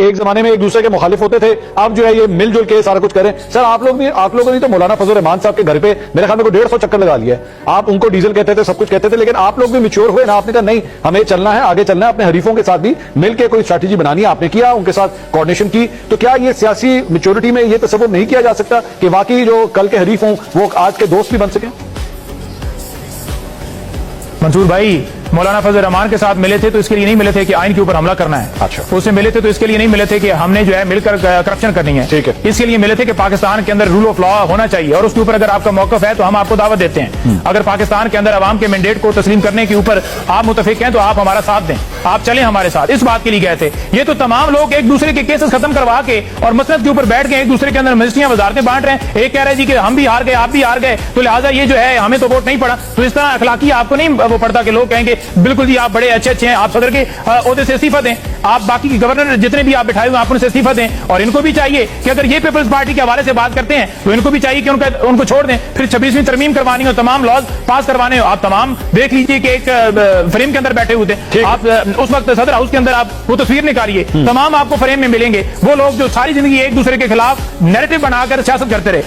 एक जमाने में एक दूसरे के मुखालिफ होते थे, अब जो है ये मिलजुल के सारा कुछ करें। सर आप लोगों ने तो मौलाना फजल रहमान साहब के घर पे मेरे ख्याल में 150 चक्कर लगा लिया है। आप उनको डीजल कहते थे, सब कुछ कहते थे, लेकिन आप लोग भी मैच्योर हुए ना, आपने कहा नहीं हमें चलना है, आगे चलना है, अपने हरीफों के साथ भी मिलकर कोई स्ट्रैटेजी बनानी है, आपने किया, उनके साथ कोऑर्डिनेशन की। तो क्या ये सियासी मैच्योरिटी में ये तसव्वुर नहीं किया जा सकता कि वाकई जो कल के हरीफ हों वो आज के दोस्त भी बन सके? मंसूर भाई मौलाना फजल रहमान के साथ मिले थे तो इसके लिए नहीं मिले थे कि आइन के ऊपर हमला करना है। अच्छा। उससे मिले थे तो इसके लिए नहीं मिले थे कि हमने जो है मिलकर करप्शन करनी है। ठीक है। इसके लिए मिले थे कि पाकिस्तान के अंदर रूल ऑफ लॉ होना चाहिए और उसके ऊपर अगर आपका मौकफ है तो हम आपको दावत देते हैं। अगर पाकिस्तान के अंदर अवाम के मैंडेट को तस्लीम करने के ऊपर आप मुतफिक हैं तो आप हमारा साथ दें, आप चलें हमारे साथ। इस बात के लिए गए थे। ये तो तमाम लोग एक दूसरे के केसेस खत्म करवा के और मसनद के ऊपर बैठ के एक दूसरे के अंदर मजिस्ट्रियां वजारतें बांट रहे हैं। एक कह रहे जी कि हम भी हार गए, आप भी हार गए, तो लिहाजा ये जो है हमें तो वोट नहीं पड़ा। तो इस तरह अखलाकी आपको नहीं वो पड़ता कि लोग कहेंगे बिल्कुल जी आप बड़े अच्छे हैं, आप सदर के ओहदे से इस्तीफा दें, आप बाकी के गवर्नर जितने भी आप बिठाए हुए आप उनसे इस्तीफा दें। और इनको भी चाहिए कि अगर ये पीपल्स पार्टी के हवाले से बात करते हैं तो इनको भी चाहिए कि उनको छोड़ दें। फिर 26वीं तरमीम करवानी हो, तमाम लॉज पास करवाने हो, आप तमाम देख लीजिए कि एक फ्रेम के अंदर बैठे हुए थे आप उस वक्त सदर हाउस के अंदर, आप वो तस्वीर निकालिए, तमाम आपको फ्रेम में मिलेंगे वो लोग जो सारी जिंदगी एक दूसरे के खिलाफ नैरेटिव बनाकर सियासत करते रहे।